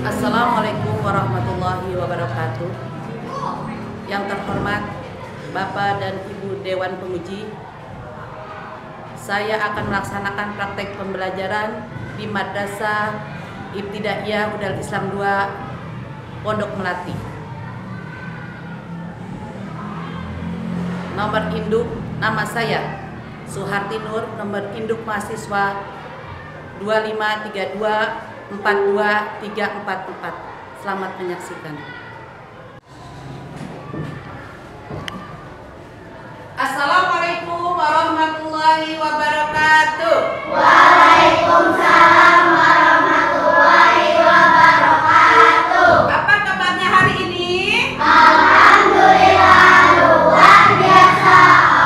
Assalamualaikum warahmatullahi wabarakatuh. Yang terhormat Bapak dan Ibu Dewan Penguji, saya akan melaksanakan praktek pembelajaran di Madrasah Ibtidaiyah Hudal Islam 2 Pondok Melati. Nomor induk nama saya Suharti Nur, nomor induk mahasiswa 253242344. Selamat menyaksikan. Assalamualaikum warahmatullahi wabarakatuh. Waalaikumsalam warahmatullahi wabarakatuh. Apa kabarnya hari ini? Alhamdulillah, luar biasa.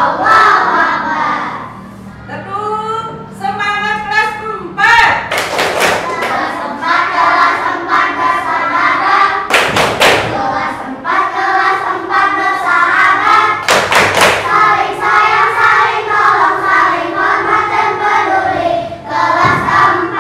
Allahu Akbar. Teduh, semangat kelas 4. Kelas 4 bersahabat. Kelas 4 bersahabat. Saling sayang, saling tolong, saling hormat dan peduli. Kelas 4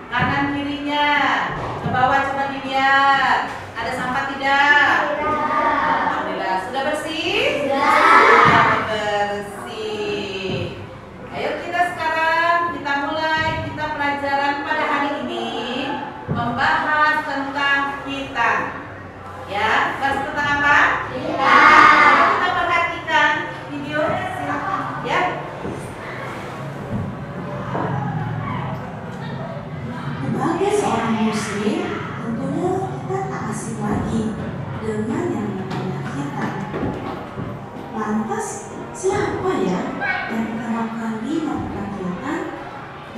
Kanan kirinya. Ke bawah coba dilihat. Ada sampah tidak? Alhamdulillah. Sudah bersih? Sudah bersih. Ayo kita sekarang kita mulai kita pelajaran pada hari ini membahas tentang khitan. Ya, bahas tentang apa? Khitan. Kita perhatikan video silakan ya. Sebagai seorang muslim, tentunya kita tak asing lagi dengan yang namanya khitan. Lantas, siapa ya yang pertama kali melakukan khitan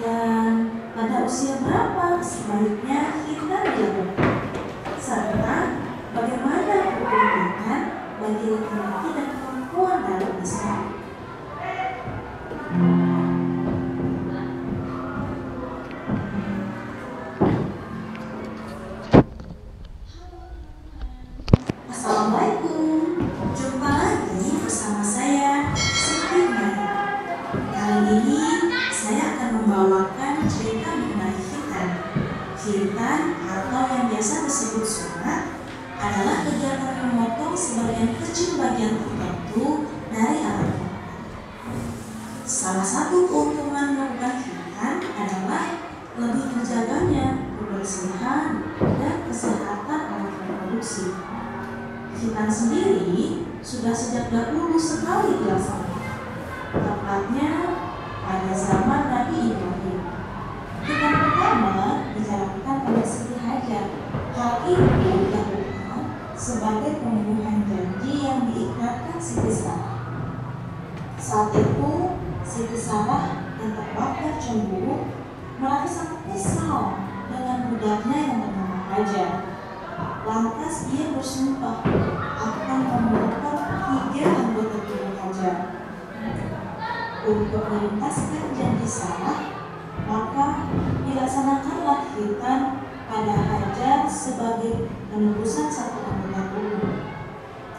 dan pada usia berapa sebaiknya khitan dilakukan? Serta bagaimana hukum khitan bagi laki-laki dan perempuan dalam Islam? Assalamualaikum, jumpa lagi bersama saya Siti Maya. Kali ini saya akan membawakan cerita mengenai khitan. Khitan atau yang biasa disebut sunat adalah kegiatan memotong sebagian kecil bagian tertentu dari alat kelamin. Salah satu keuntungan melakukan khitan adalah lebih terjaganya kebersihan dan kesehatan alat reproduksi. Khitan sendiri sudah sejak dahulu sekali dilaksanakan, tepatnya pada zaman Nabi Ibrahim. Khitan pertama dijalankan oleh Siti Hajar. Hal itu dilakukan sebagai pemenuhan janji yang diikatkan Siti Sarah. Saat itu Siti Sarah yang terbakar cemburu malah sangat kesal dengan budaknya yang bernama Hajar. Lantas dia bersumpah akan memotong 3 anggota tubuh Hajar. Untuk menuntaskan janji Sarah, maka dilaksanakanlah khitan pada Hajar sebagai penebusan satu anggota tubuh.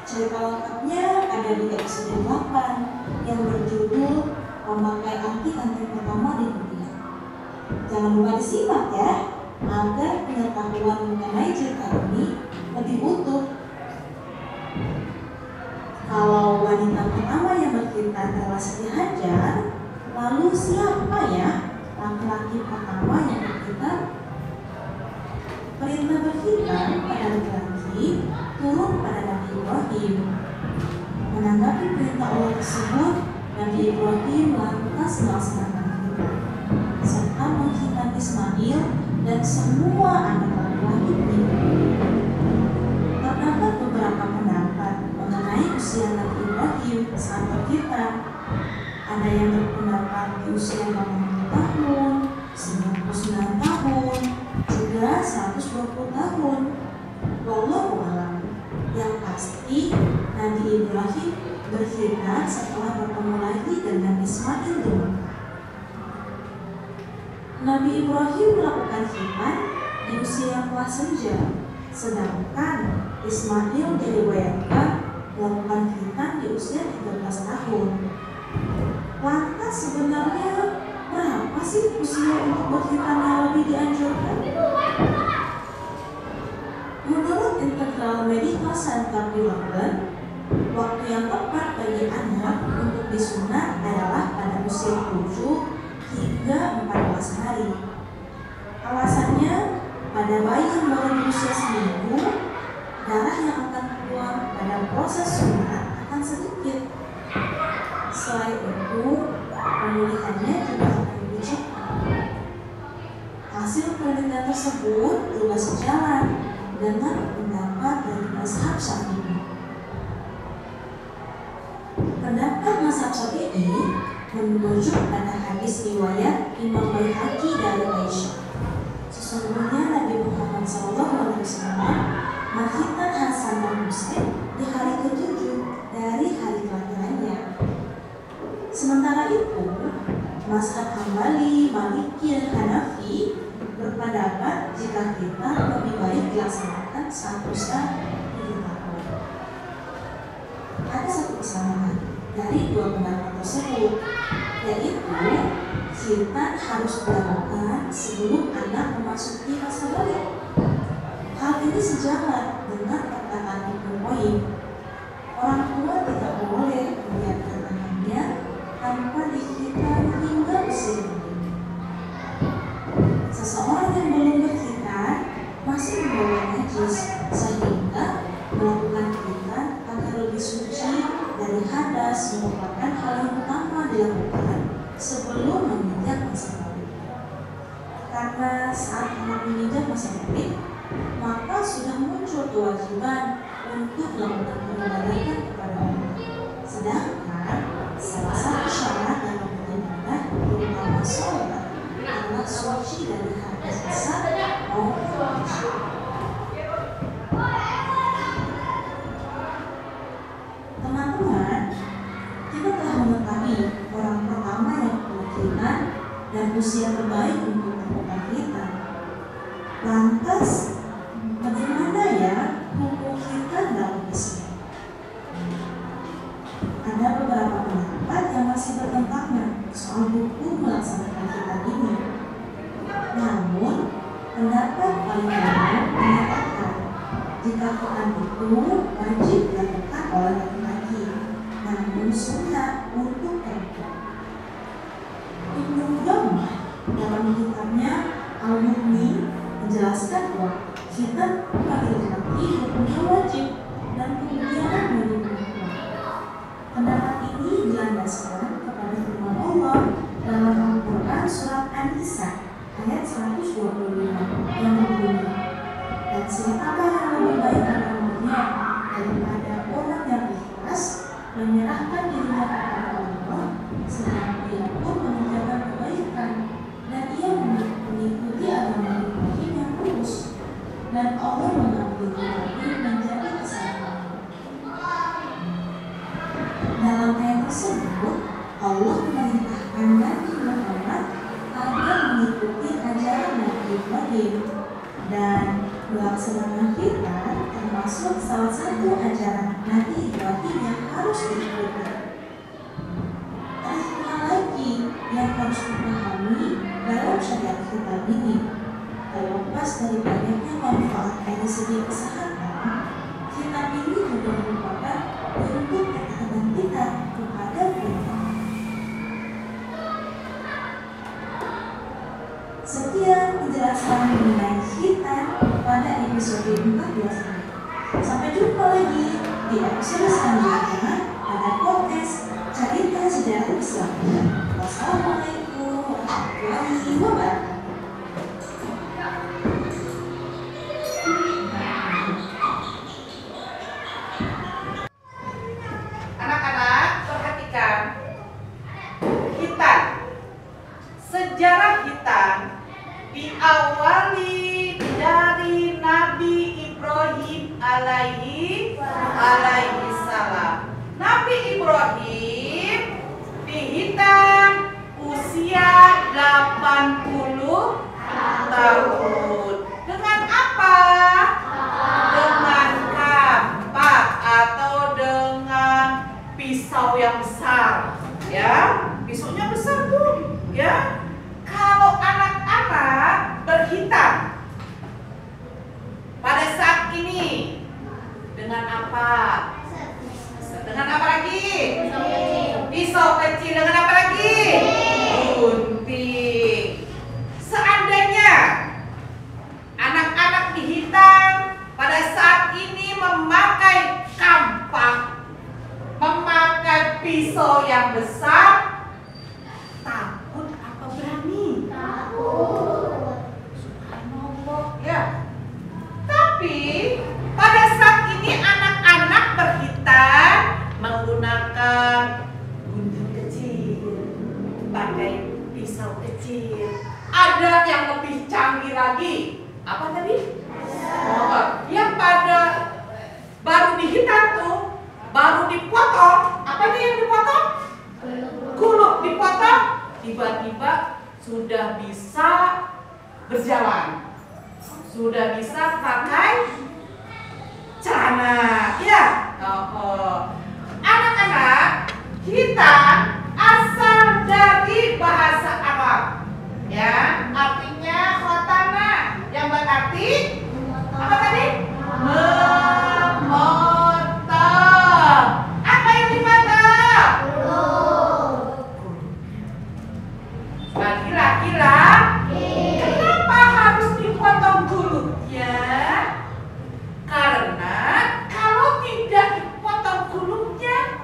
Cerita lengkapnya ada di episode 8 yang berjudul Memakai Anting Pertama di Dunia. Jangan lupa disimak ya, agar pengetahuan mengenai cerita ini lebih utuh. Kalau wanita pertama yang berkhitan adalah Siti Hajar, lalu siapa ya laki-laki pertama yang berkhitan? Perintah berkhitan pada laki-laki turun pada Nabi Ibrahim. Menanggapi perintah Allah tersebut, Nabi Ibrahim lantas melaksanakan khitan serta mengkhitan Ismail dan semua anak laki-laki pengikutnya. Terdapat beberapa pendapat mengenai usia Nabi Ibrahim saat berkhitan. Ada yang berpendapat di usia 80 tahun, 99 tahun, juga 120 tahun. Wallahu a'lam. Yang pasti Nabi Ibrahim berkhitan setelah bertemu lagi dengan Ismail di Mekah. Nabi Ibrahim melakukan khitan di usia yang telah senja, sedangkan Ismail diriwayatkan melakukan khitan di usia 13 tahun. Lantas sebenarnya berapa sih usia untuk berkhitan yang lebih dianjurkan? Menurut Integral Medical Center di London, waktu yang tepat bagi anak untuk disunat adalah pada usia 7 hingga 14 hari. Alasannya, pada bayi yang baru berusia seminggu, darah yang akan keluar pada proses sunat akan sedikit. Selain itu, pemulihannya juga akan lebih cepat. Hasil penelitian tersebut juga sejalan dengan pendapat dari mazhab Syafi'i. Pendapat mazhab Syafi'i merujuk pada hadis riwayat Imam Baihaqi dari Aisyah. Sesungguhnya Nabi Muhammad SAW mengkhitan Hasan dan Husain di hari ke-7 dari hari kelahirannya. Sementara itu, mazhab Hambali, Maliki, dan Hanafi berpendapat jika khitan lebih baik dilaksanakan saat usia 7 tahun. Ada satu kesamaan dari dua pendapat tersebut. yaitu khitan harus dilakukan sebelum anak memasuki masa balik. Hal ini sejalan dengan perkataan Ibnu Qayyim. Orang tua tidak boleh membiarkan anaknya tanpa dikhitan hingga usia muda. Seseorang yang belum berkhitan masih membawa najis, sehingga melakukan khitan agar lebih suci dari hadas merupakan hal yang utama dilakukan sebelum menginjak masa balik. Karena saat anak menginjak masa balik, maka sudah muncul kewajiban untuk melakukan peribadatan kepada Allah. Sedangkan salah satu syarat dalam beribadah terutama sholat adalah suci dari hadas besar maupun kecil. Teman-teman, kita telah mengetahui orang pertama yang berkhitan dan usia terbaik untuk melakukan khitan. Lantas, bagaimana ya hukum khitan dalam Islam? Ada beberapa pendapat yang masih bertentangan soal hukum melaksanakan khitan ini. Namun, pendapat paling umum menyatakan jika khitan itu wajib dilakukan oleh laki-laki, namun sunnah untuk perempuan. Ibnu Qudamah dalam kitabnya Al-Mughni menjelaskan bahwa khitan bagi laki-laki hukumnya wajib dan kemudian bagi perempuan. Pendapat ini dilandaskan kepada firman Allah dalam Al-Quran surat An-Nisa ayat 125 yang berbunyi, dan siapakah yang lebih baik agamanya daripada orang yang ikhlas menyerahkan dirinya kepada Allah, sedang dia pun mengerjakan kebaikan, dan ia mengikuti agama Ibrahim yang lurus, dan Allah mengambil Ibrahim menjadi kesayangannya. Dalam ayat tersebut, Allah memerintahkan Nabi Muhammad agar mengikuti ajaran Nabi Ibrahim, dan melaksanakan khitan termasuk salah satu ajaran Nabi Ibrahim yang harus diikuti. Ada hal lagi yang harus dipahami dalam syariat khitan ini. Terlepas dari banyaknya manfaat dari segi kesehatan, khitan ini juga merupakan bentuk ketaatan kita kepada Tuhan. Sekian penjelasan mengenai khitan pada episode 14 ini. Sampai jumpa lagi di episode selanjutnya pada podcast Cerita Sejarah Islam. Wassalamualaikum warahmatullahi wabarakatuh. Anak-anak, perhatikan khitan. Sejarah khitan diawali dari Nabi Ibrahim alaihi salam. Nabi Ibrahim dihitan usia 80 tahun. Dengan apa? Dengan kampak atau dengan pisau yang besar. Ya, pisaunya besar tuh. Ya, kalau anak-anak berkhitan pada saat ini dengan apa? Dengan apa lagi? Pisau kecil. Dengan apa lagi? Gunting. Seandainya anak-anak dihitan pada saat ini memakai kampak, memakai pisau yang besar, takut apa berani? Takut. Subhanallah, ya. Tapi pada saat ini anak-anak berkhitan menggunakan gunting kecil, pakai pisau kecil. Ada yang lebih canggih lagi. Apa tadi? Oh, yang pada baru dihitan tuh, baru dipotong. Apa ini yang dipotong? Kuluk dipotong. Tiba-tiba sudah bisa berjalan, sudah bisa pakai celana, ya. Anak-anak, kita asal dari Ya, artinya khotana yang berarti apa tadi? Memotong. Apa yang dipotong? Bagi laki-laki. Kenapa harus dipotong kulitnya? Karena kalau tidak dipotong kulitnya,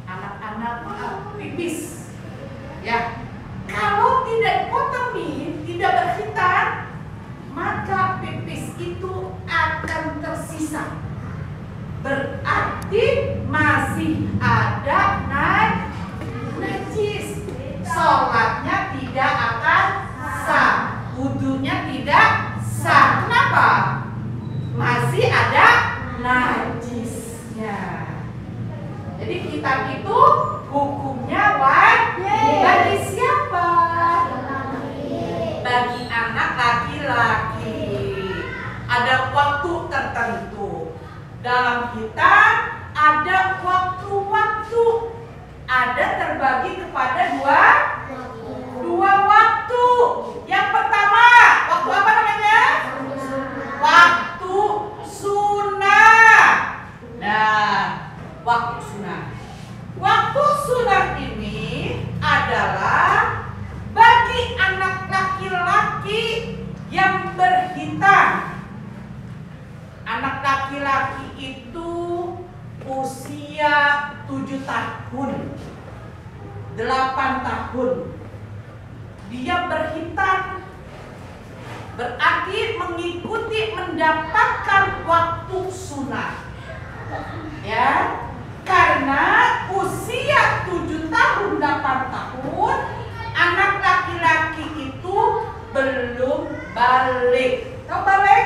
anak-anak pipis. Ya, kalau tidak dipotong nih, tidak berhitan, maka pipis itu akan tersisa. Berarti masih ada najis. Sholatnya tidak akan sah, wudunya tidak sah. Kenapa? Masih ada najisnya. Jadi kitab itu hukumnya wajib. Bagi siapa? Bagi anak laki-laki. Ada waktu tertentu. Dalam kitab ada waktu-waktu. Ada terbagi kepada dua waktu. Yang pertama, waktu apa namanya? Waktu sunnah. Nah, waktu sunnah. Waktu sunnah ini adalah bagi anak laki-laki yang berhitan. Anak laki-laki itu usia 7 tahun, 8 tahun. Dia berhitan, berarti mengikuti mendapatkan waktu sunnah. Ya, karena usia 7 tahun, 8 tahun, anak laki-laki itu belum balik. Tahu balik?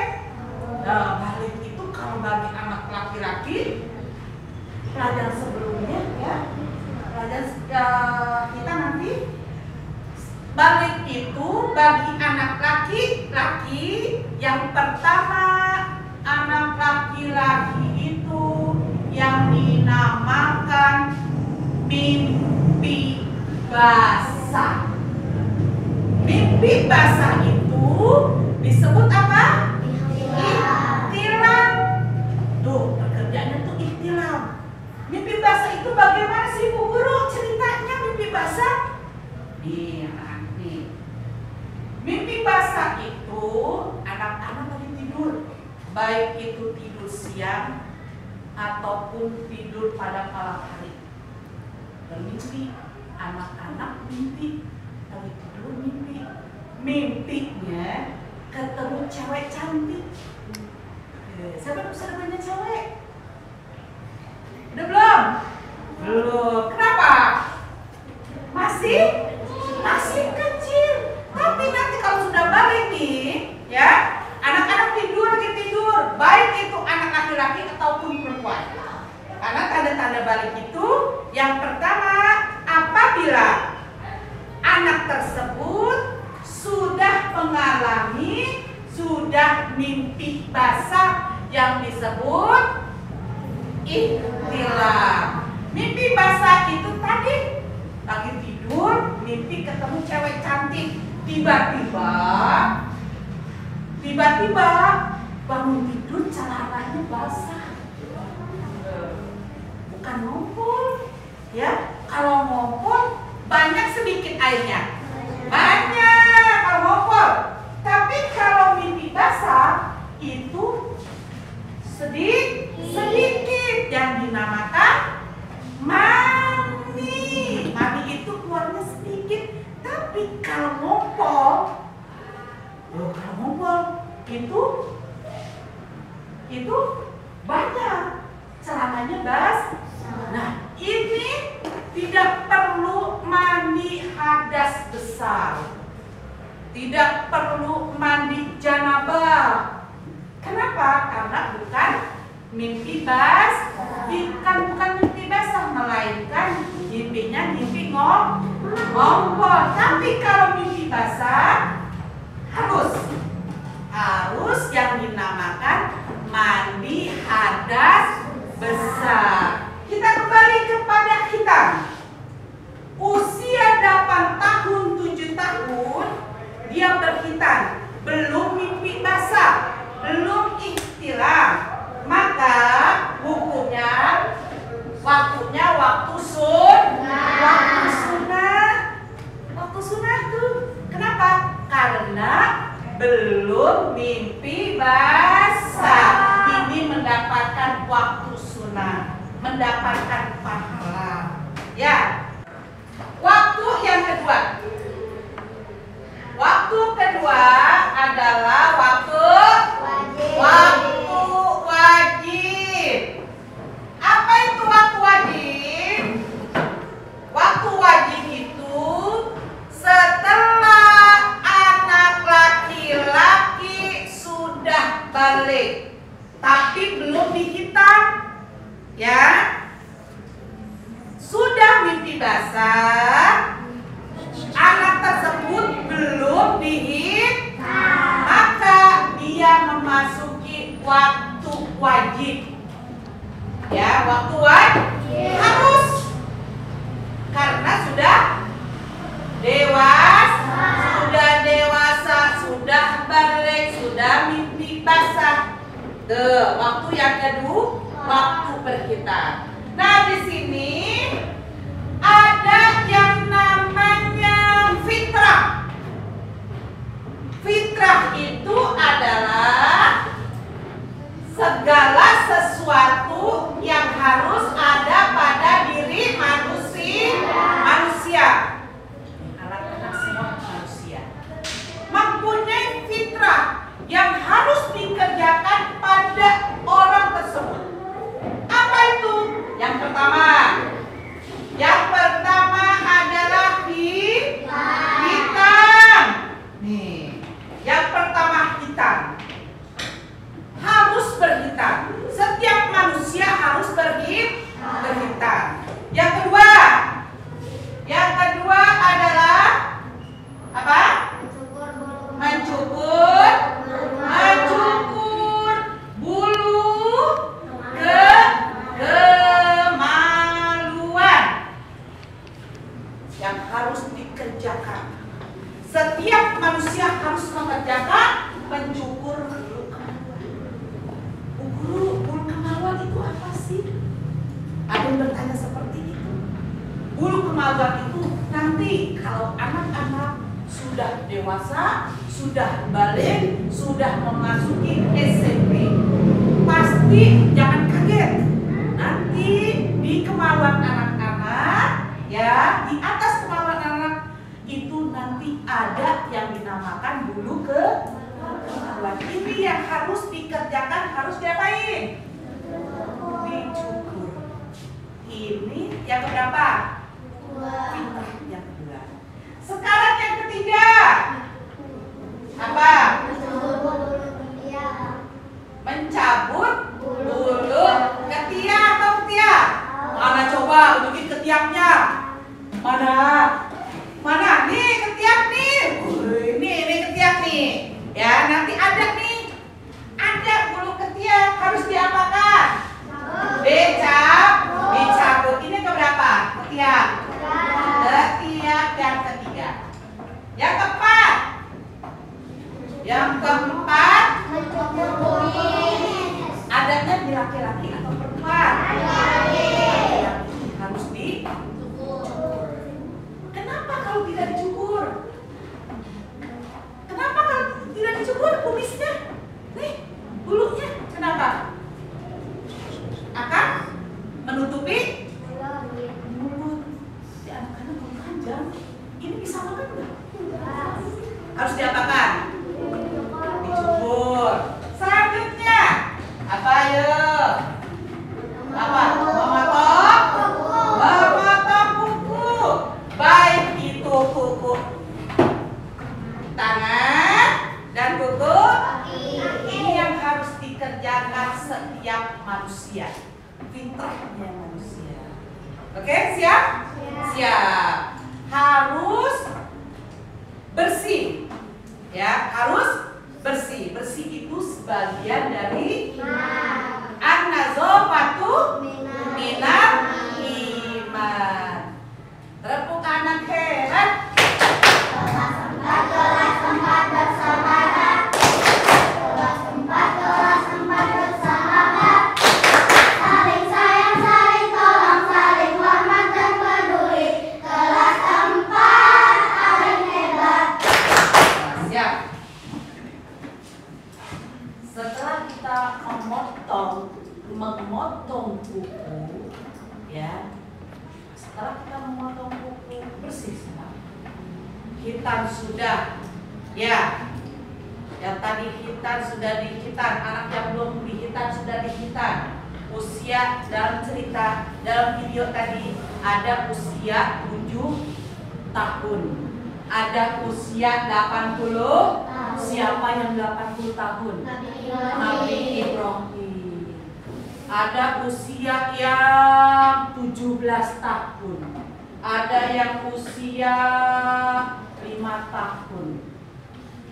Nah, balik itu kalau bagi anak laki-laki, pelajaran sebelumnya ya, pelajaran kita nanti, balik itu bagi anak laki-laki yang pertama, anak laki-laki itu yang dinamakan mimpi basah. Mimpi basah itu disebut apa? Ihtilam. Tuh, pekerjaannya tuh ihtilam. Mimpi basah itu bagaimana sih Bu Guru ceritanya mimpi basah? Nih, nanti. Mimpi basah itu anak-anak lagi tidur, baik itu tidur siang ataupun tidur pada malam hari. Bermimpi, anak-anak mimpi, lagi tidur mimpi. Mimpinya ketemu cewek cantik. Siapa bisa punya cewek? Udah belum? Belum. Kenapa? Masih kecil. Tapi nanti kalau sudah balik nih, ya, anak-anak tidur lagi tidur, baik itu anak laki-laki ataupun perempuan. Karena tanda-tanda balik itu yang pertama, apabila anak tersebut sudah mengalami, sudah mimpi basah yang disebut ihtilam. Mimpi basah itu tadi lagi tidur, mimpi ketemu cewek cantik, tiba-tiba bangun tidur celananya basah. Bukan ngompol, ya. Kalau ngompol banyak sedikit airnya, banyak kalau ngompol. Tapi kalau mimpi basah itu sedikit yang dinamakan mani. Mani itu keluarnya sedikit. Tapi kalau ngompol itu banyak, celananya basah. Nah, ini tidak perlu mandi hadas besar, tidak perlu mandi janabah. Kenapa? Karena bukan mimpi bukan mimpi basah, melainkan mimpinya mimpi ngompol. Tapi kalau mimpi basah harus yang dinamakan mandi hadas besar. Kita kembali kepada hitam. Usia 8 tahun, 7 tahun hitan, belum mimpi basah, belum ihtilam, maka hukumnya waktunya waktu sunnah. Waktu sunnah tuh. Kenapa? Karena belum mimpi basah. Ini mendapatkan waktu sunnah, mendapatkan pahala. Ya. Waktu yang kedua. Waktu kedua adalah waktu wajib. Apa itu waktu wajib? Waktu wajib itu setelah anak laki-laki sudah balik, tapi belum dihitan, ya, sudah mimpi basah, anak tersebut belum dihitan, maka dia memasuki waktu wajib. Ya, waktu wajib harus, karena sudah dewasa, sudah balik, sudah mimpi basah. Waktu yang kedua, waktu berhitan. Nah, di sini ada yang namanya fitrah. Fitrah itu adalah segala sesuatu yang harus ada pada diri manusia. Anak-anak semua manusia mempunyai fitrah yang harus dikerjakan pada orang tersebut. Apa itu? Yang pertama adalah hitam. Nih, yang pertama hitam. Harus berhitam. Setiap manusia harus berhitam. Yang kedua adalah apa? Mencukur bulu kemaluan yang harus dikerjakan. Setiap manusia harus mengerjakan mencukur bulu kemaluan. Bulu kemaluan itu apa sih? Ada yang bertanya seperti itu. Bulu kemaluan itu nanti kalau anak-anak sudah dewasa, sudah balik, sudah memasuki SMP, pasti jangan kaget. Nanti di kemaluan anak-anak, ya, di atas kemaluan anak itu nanti ada yang dinamakan bulu kemaluan. Ini yang harus dikerjakan, harus diapain? Dicukur. Ini yang keberapa? Fitrah yang kedua. Sekarang yang ketiga. Apa? Mencabut bulu ketiak atau ketiak? Mana coba unjukin ketiaknya? Mana? Nih ketiak nih. Ini ketiak nih. Ya, nanti ada nih. Ada bulu ketiak, harus diapakan? Dicabut. Ini keberapa? Ketiak yang ketiga. Yang keempat, adanya di laki-laki atau perempuan? Harus dicukur. Kenapa kalau tidak dicukur? Kumisnya? Nih, bulunya. Kenapa? Akan menutupi mulut. Si anak-anak panjang. Ini bisa makan enggak? Harus diapakan? Dicukur. Selanjutnya apa yuk? Apa? Memotong kuku. Baik itu kuku tangan dan kuku ini yang harus dikerjakan setiap manusia. Fitrahnya manusia. Oke, siap? Siap. Harus bersih. Ya, harus bersih. Bersih itu sebagian dari an-nazafatu minal iman. Tepuk kanan hebat. kita memotong kuku, ya. Setelah kita memotong kuku, bersih semua. Hitan sudah, ya. Yang tadi hitan sudah dihitan, anak yang belum dihitan sudah dihitan. Usia dalam cerita, dalam video tadi ada usia 7 tahun. Ada usia 80. Siapa yang 80 tahun? Nabi Ibrahim. Ada usia yang 17 tahun. Ada yang usia 5 tahun.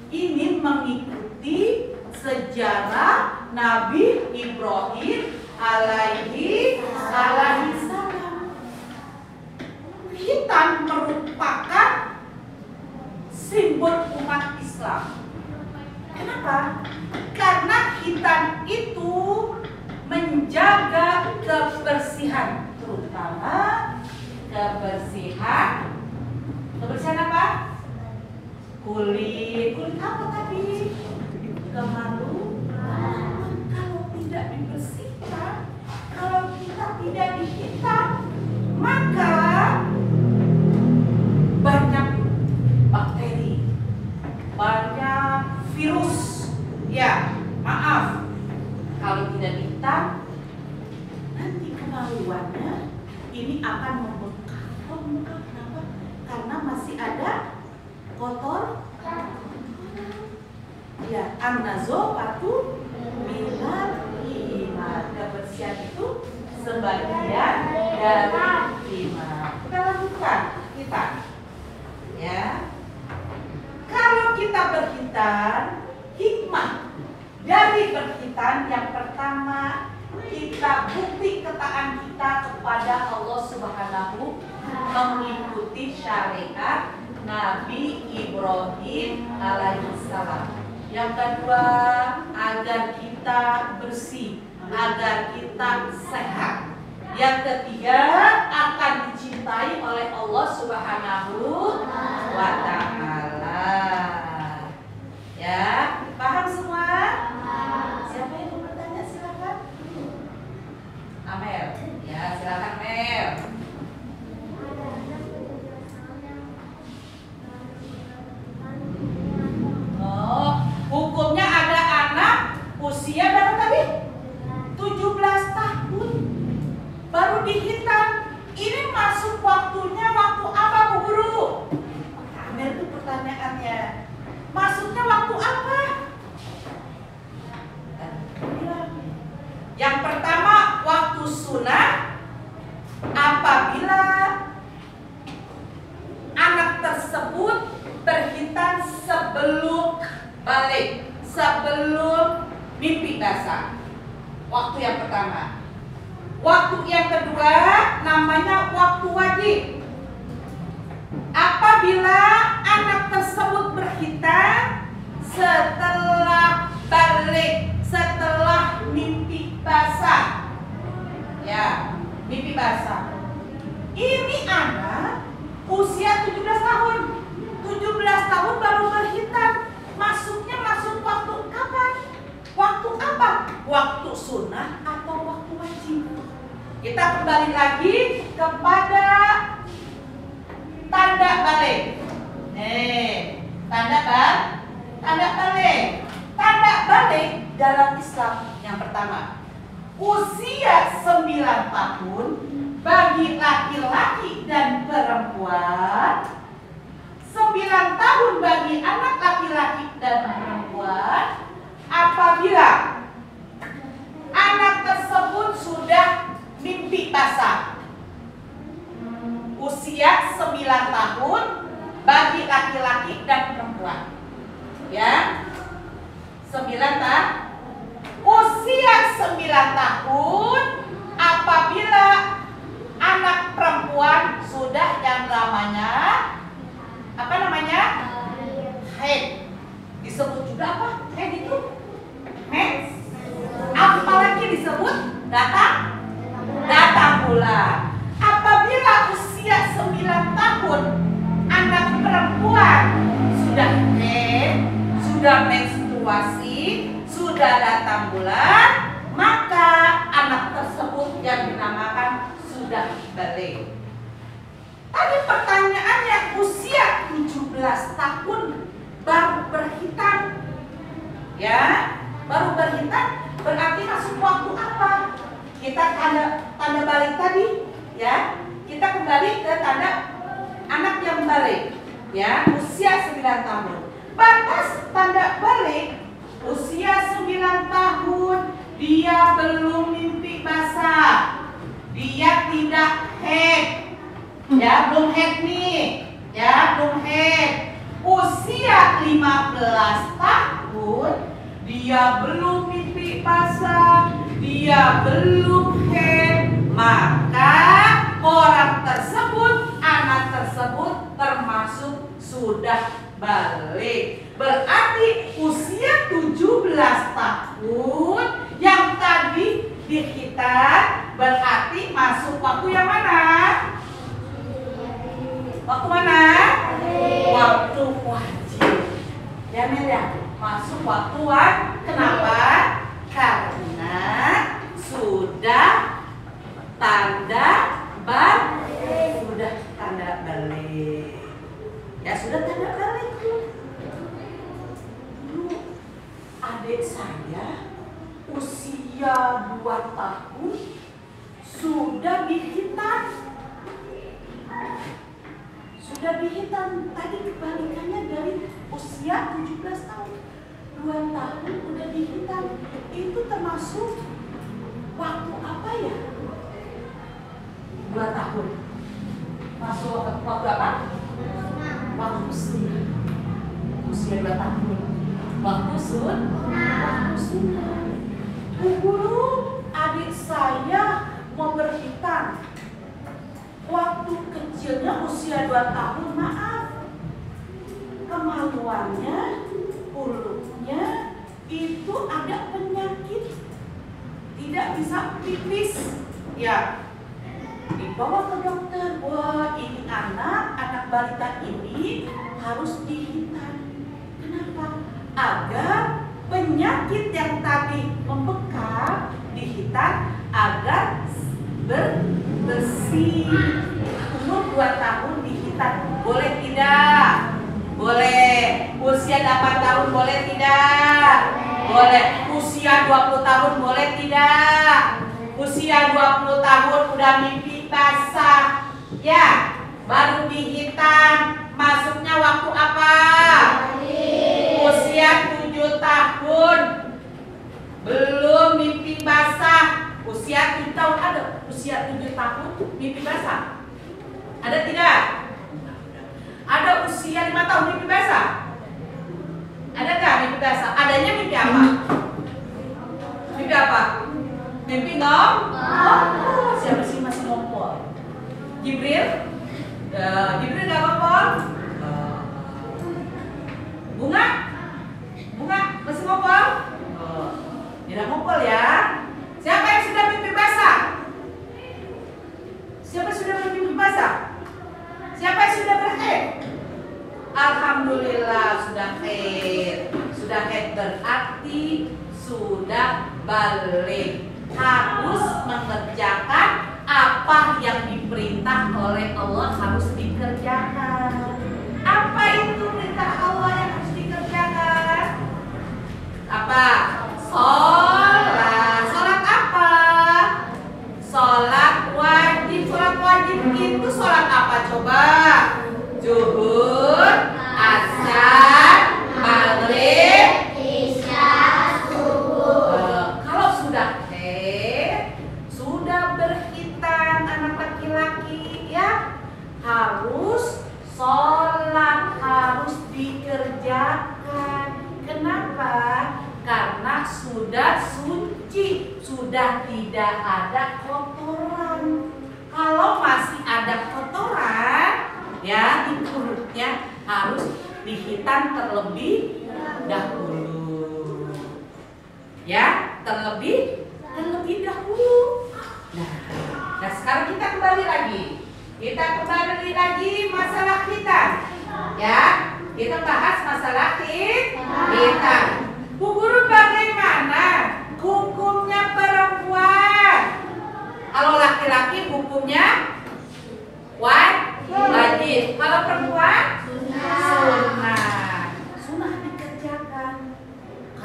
Ini mengikuti sejarah Nabi Ibrahim alaihi salam. Hitan merupakan simbol umat Islam. Kenapa? Karena hitan itu menjaga kebersihan, terutama kebersihan apa? Kulit apa tadi? Kemaluan. Kalau tidak dibersihkan, kalau kita tidak dihitan, maka banyak bakteri, banyak virus. Ya, maaf, kalau tidak dihitan, nanti kemaluannya ini akan membengkak. Kenapa? Karena masih ada kotor. Ya, an-nazafatu minal iman. Kebersihan itu sebagian dari iman. Kita lanjutkan kita. Ya. Kalau kita berhitan, hikmah dari berhitan yang pertama, kita bukti ketaatan kita kepada Allah Subhanahu, mengikuti syariat Nabi Ibrahim alaihissalam. Yang kedua, agar kita bersih, agar kita sehat. Yang ketiga, akan dicintai oleh Allah Subhanahu wa ta'ala. Ya, paham semua? Siapa yang mau bertanya, silakan. Amel, ya silakan Mel. Hukumnya ada anak usia berapa tadi? 17 tahun baru dihitan. Ini masuk waktunya waktu apa, Bu Guru? Amel itu pertanyaannya. Masuknya waktu apa? Yang pertama, waktu sunnah apabila anak tersebut berhitan sebelum balik, sebelum mimpi basah. Waktu yang pertama. Waktu yang kedua namanya waktu wajib. Apabila anak tersebut berhitan setelah balik, setelah mimpi basah. Ya, mimpi basah. Ini anak usia 17 tahun. 17 tahun baru berhitan. Masuknya masuk waktu kapan? Waktu apa? Waktu sunnah atau waktu wajib? Kita kembali lagi kepada tanda balik. Tanda balik. Tanda balik dalam Islam yang pertama, usia 9 tahun bagi laki-laki dan perempuan. 9 tahun bagi anak laki-laki dan perempuan apabila anak tersebut sudah mimpi basah. Usia 9 tahun bagi laki-laki dan perempuan. Ya. 9 tahun. Usia 9 tahun apabila anak perempuan sudah yang namanya apa namanya? Haid. Disebut juga apa? Haid itu? Mens. Apalagi disebut datang bulan. Apabila usia 9 tahun anak perempuan sudah haid, sudah menstruasi, sudah sudah datang bulan, maka anak tersebut yang dinamakan sudah balik. Tadi pertanyaannya usia 17 tahun baru berhitan. Ya, baru berhitan berarti masuk waktu apa? Kita tanda balik tadi, ya. Kita kembali ke tanda anak yang balik, ya, usia 9 tahun. Batas tanda balik usia 9 tahun, dia belum mimpi basah. Dia tidak head. Ya, belum head nih. Ya, belum head. Usia 15 tahun, dia belum mimpi basah. Dia belum head. Maka orang tersebut, anak tersebut termasuk sudah balik. Berarti usia 17 tahun yang tadi dihitan berarti masuk waktu yang mana? Waktu mana? Waktu wajib. Ya Mel ya, masuk waktu wajib. Kenapa? Karena sudah tanda balik. Sudah tanda balik. Ya sudah tanda balik. Dulu adik saya usia 2 tahun sudah dihitan. Sudah dihitan. Tadi kebalikannya dari usia 17 tahun. 2 tahun udah dihitan. Itu termasuk waktu apa ya? 2 tahun. Masuk waktu apa? Waktu sunat. Usia 2 tahun. Waktu sunat. Bu guru, adik saya mau berhitan. Waktu kecilnya usia 2 tahun, maaf. Kemaluannya, mulutnya itu ada penyakit. Tidak bisa pipis. Ya. Dibawa ke dokter. Wah, ini anak balita ini harus dihitan. Kenapa? Agar penyakit yang tadi membekas dihitan agar bersih. Umur 2 tahun dihitan. Boleh tidak? Boleh. Usia 8 tahun boleh tidak? Boleh. Usia 20 tahun boleh tidak? Usia 20 tahun udah mimpi basah, ya, baru dihitan. Masuknya waktu apa? Usia 7 tahun belum mimpi basah. Usia 7 tahun ada. Usia 7 tahun mimpi basah. Ada tidak? Ada usia 5 tahun mimpi basah? Ada nggak mimpi basah? Adanya mimpi apa? Mimpi apa? Mimpi ngompol. Siapa sih masih ngompol? Jibril? Jibril nggak ngompol? Bunga? Bunga masih ngompol? Tidak ngompol ya. Siapa yang sudah mimpi basah? Siapa sudah mimpi basah? Siapa yang sudah berhaid? Alhamdulillah sudah haid. Sudah haid berarti sudah balik. Harus mengerjakan apa yang diperintah oleh Allah harus dikerjakan. Apa itu perintah Allah yang harus dikerjakan? Apa? Sholat. Sholat apa? Sholat wajib. Sholat wajib itu sholat apa coba? Zuhur, asar, maghrib, Isya, subuh. kalau sudah sudah berhitan anak laki-laki, ya harus sholat, harus dikerjakan. Kenapa? Karena sudah suci, sudah tidak ada kotoran. Kalau masih ada kotoran, ya di perutnya harus dihitan terlebih dahulu. Ya, terlebih dahulu. Nah, sekarang kita kembali lagi. Kita kembali lagi masalah hitan. Ya, kita bahas masalah hitan. Bu guru, bagaimana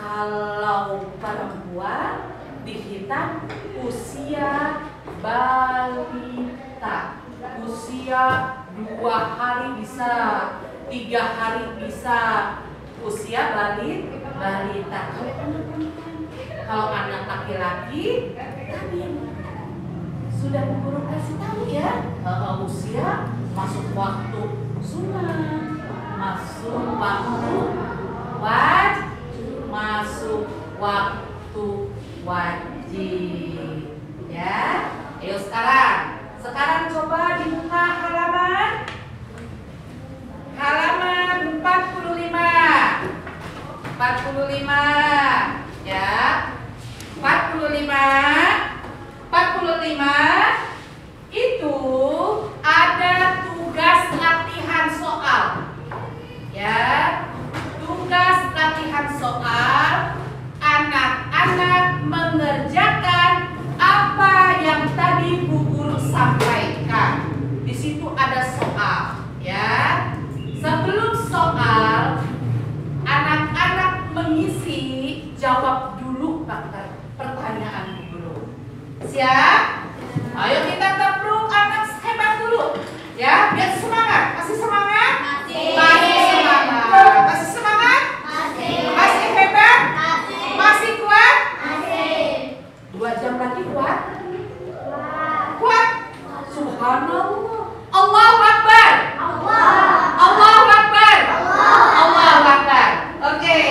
Kalau perempuan dihitan usia balita. Usia 2 hari bisa, 3 hari bisa. Usia balita. Kalau anak laki-laki tadi sudah guru kasih tahu ya, usia masuk waktu sunat, masuk waktu wajib ya. Ayo sekarang coba dibuka halaman 45 ya. 45 itu ada tugas latihan soal ya. Tugas latihan soal, anak-anak mengerjakan apa yang tadi Bu Guru sampaikan. Di situ ada soal ya. Sebelum soal, anak-anak mengisi, jawab dulu pertanyaan Bu Guru. Siap? Ayo kita tepuk anak hebat dulu ya, biar semangat. Masih semangat? Masih semangat. Masih semangat? Masih hebat? Masih kuat? 2 jam lagi kuat? Kuat? Subhanallah. Allahu Akbar. Allahu Akbar. Allahu Akbar. Oke,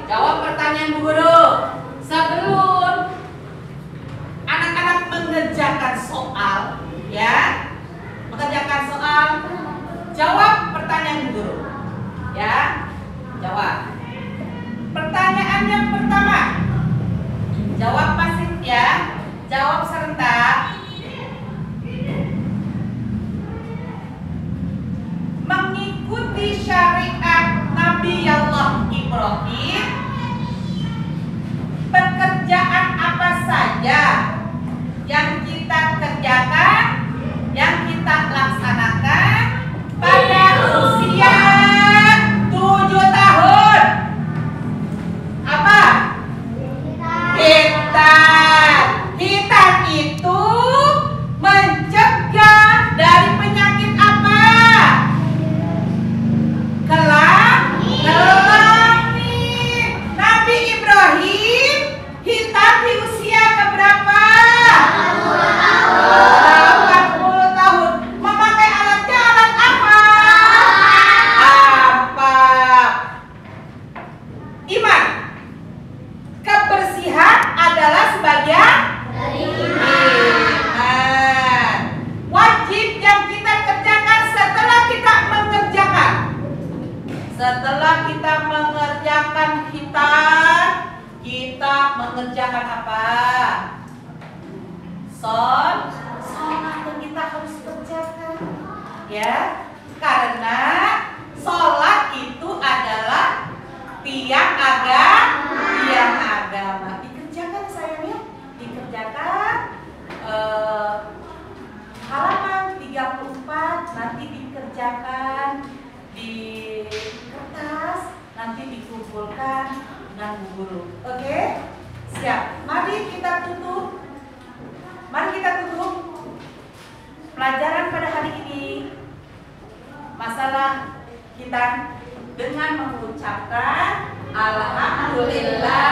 jawab pertanyaan Bu Guru. Sebelum anak-anak mengerjakan soal ya, mengerjakan soal, jawab pertanyaan Bu Guru ya. Jawab pertanyaan yang pertama, jawab pasti ya, jawab serentak. Mengikuti syariat Nabi Allah Ibrahim, pekerjaan apa saja yang kita kerjakan, yang kita laksanakan pada usia 7 tahun? Apa? Hitan itu mencegah dari penyakit apa? Kelangit. Nabi Ibrahim hitam di usia keberapa? 40 tahun. Memakai alatnya alat apa? Iman. Kebersihan adalah sebagian dari iman. Wajib yang kita kerjakan setelah kita mengerjakan. Setelah kita mengerjakan kita mengerjakan apa? Sholat yang kita harus kerjakan ya. Karena sholat itu adalah tiang agama. Dikerjakan sayangnya, dikerjakan. Halaman 34 nanti dikerjakan di kertas, nanti dikumpulkan dengan Bu Guru. Oke? Siap. Mari kita tutup pelajaran pada hari ini. Masalah kita dengan mengucapkan alhamdulillah